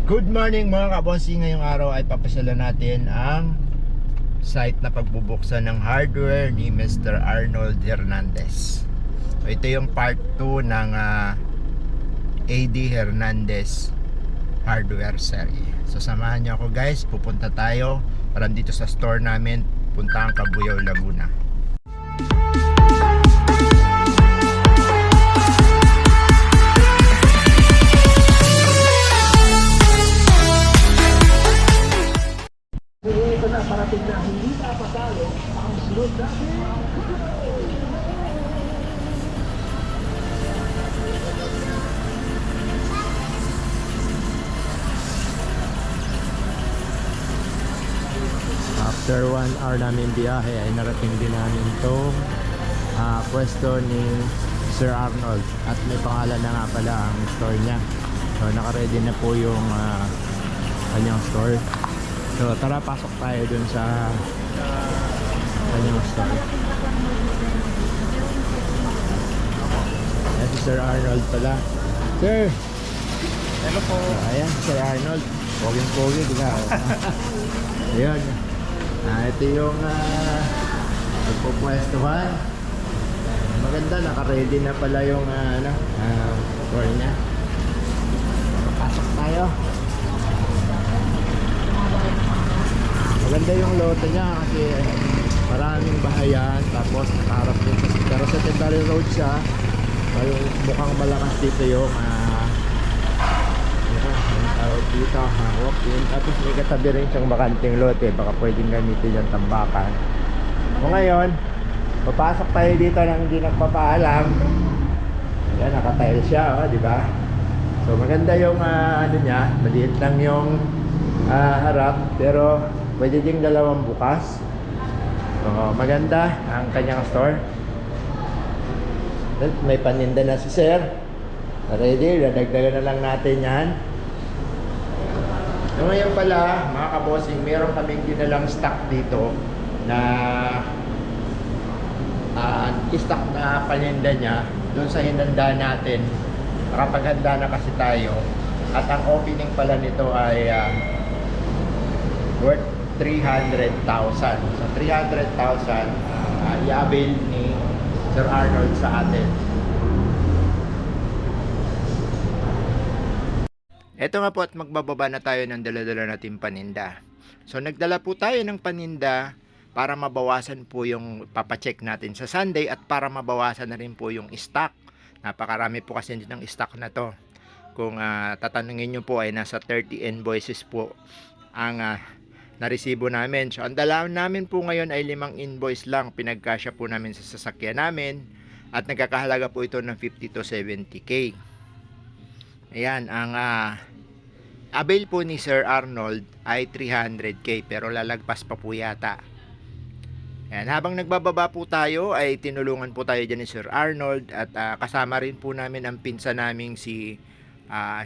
Good morning mga kabossy. Ngayong araw ay papasyalan natin ang site na pagbubuksan ng hardware ni Mr. Arnold Hernandez. So, ito yung part 2 ng AD Hernandez hardware series. So samahan niyo ako guys, pupunta tayo para dito sa store namin, puntang Cabuyao, Laguna. Ito na parating na hindi napatalo ang sunod natin. After 1 hour namin biyahe ay narating din namin itong pwesto ni Sir Arnold at may pangalan na nga pala ang store niya. So naka-ready na po yung kanyang store. So tara, pasok tayo dun sa kanyang store. Ayan si Sir Arnold pala. Sir! Hello po. Ayan si Sir Arnold. Poging-pogi, diba? Ayan. Ito yung pagpupwestuhan. Maganda, naka-ready na pala yung store niya. Pasok tayo. Maganda yung lote niya kasi maraming bahayan, tapos nakaharap din pero sa secondary road siya. Yung mukhang malakas dito yung tawag dito, walk-in, tapos may katabi rin siyang bakanting lote, baka pwedeng gamitin yung tambakan. So ngayon papasok tayo dito nang hindi nagpapaalam. Yan, nakatile siya, di ba? So maganda yung ano niya, maliit lang yung harap, pero pwede ding dalawang bukas. So maganda ang kanyang store. May paninda na si Sir. Ready, dadagdagan na lang natin yan. So ngayon pala mga kabossing, meron kaming dinalang stock dito na stock na paninda niya doon sa hinanda natin. Nakapaghanda na kasi tayo. At ang opening pala nito ay worth 300,000. So 300,000 i-avail ni Sir Arnold sa atin. Ito nga po, at magbababa na tayo ng dala-dala natin paninda. So nagdala po tayo ng paninda para mabawasan po yung papacheck natin sa Sunday at para mabawasan na rin po yung stock. Napakarami po kasi ng stock na to. Kung tatanungin nyo po ay nasa 30 invoices po ang naresibo namin. So ang dala namin po ngayon ay 5 invoice lang. Pinagkasya po namin sa sasakyan namin at nagkakahalaga po ito ng 50 to 70k. Ayan, ang avail po ni Sir Arnold ay 300k pero lalagpas pa po yata. Ayan, habang nagbababa po tayo ay tinulungan po tayo dyan ni Sir Arnold at kasama rin po namin ang pinsa naming si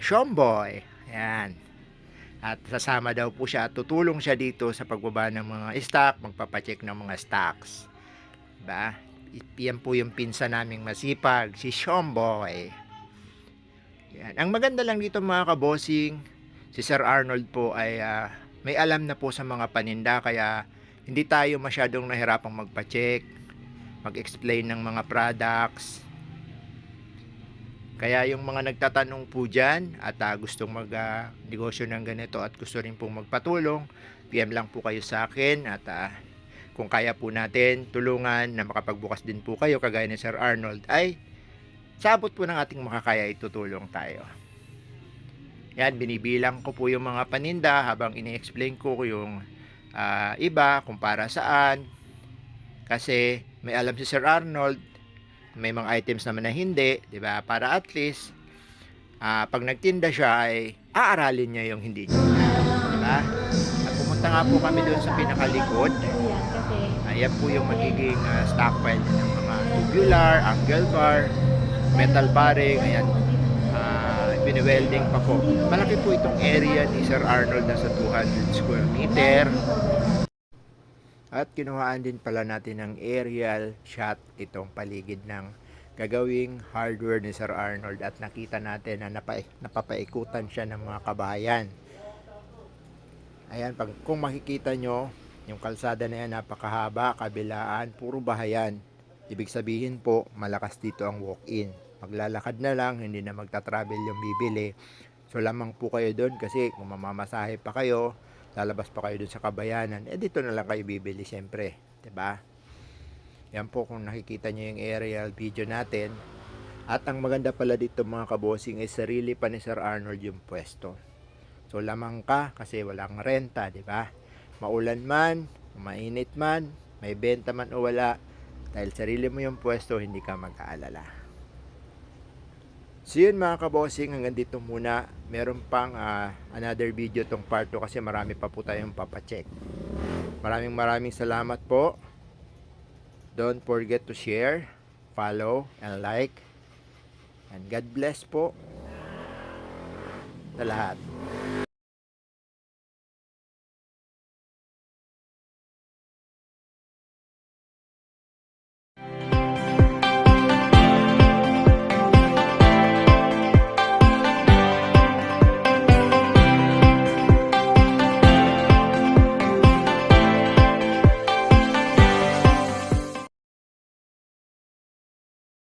Shomboy. Ayan. At sasama daw po siya at tutulong siya dito sa pagbaba ng mga stock, magpapacheck ng mga stocks. Diba? Yan po yung pinsa naming masipag, si Shomboy. Yan. Ang maganda lang dito mga kabossing, si Sir Arnold po ay may alam na po sa mga paninda, kaya hindi tayo masyadong nahirapang magpa-check, mag-explain ng mga products. Kaya yung mga nagtatanong po dyan at gustong mag-negosyo ng ganito at gusto rin pong magpatulong, PM lang po kayo sa akin at kung kaya po natin tulungan na makapagbukas din po kayo kagaya ni Sir Arnold, ay sa abot po ng ating makakaya itutulong tayo. Yan, binibilang ko po yung mga paninda habang ini-explain ko yung iba kung para saan. Kasi may alam si Sir Arnold, may mga items naman na hindi, di ba? Para at least pag nagtinda siya ay aaralin niya yung hindi niya. Di ba? At pumunta nga po kami doon sa pinakalikod. Ayan po yung magiging stockpile ng mga tubular, angle bar, metal bearing, ayan, biniwelding pa po. Malaki po itong area ni Sir Arnold, nasa 200 square meter. At kinuhaan din pala natin ng aerial shot itong paligid ng gagawing hardware ni Sir Arnold at nakita natin na napapaikutan siya ng mga kabahayan. Ayan, kung makikita nyo, yung kalsada na yan napakahaba, kabilaan, puro bahayan. Ibig sabihin po, malakas dito ang walk-in. Maglalakad na lang, hindi na magta-travel yung bibili. So lamang po kayo doon kasi kung mamamasahe pa kayo, lalabas pa kayo doon sa kabayanan, dito na lang kayo bibili syempre, 'di ba? Yan po kung nakikita nyo yung aerial video natin. At ang maganda pala dito mga kabosing is sarili pa ni Sir Arnold yung pwesto. So lamang ka kasi walang renta, di ba? Maulan man, mainit man, may benta man o wala, dahil sarili mo yung pwesto, hindi ka mag-aalala. So yun mga kabosing, hanggang dito muna. Meron pang another video tong part 2 kasi marami pa po tayong papacheck. Maraming salamat po. Don't forget to share, follow, and like. And God bless po sa lahat.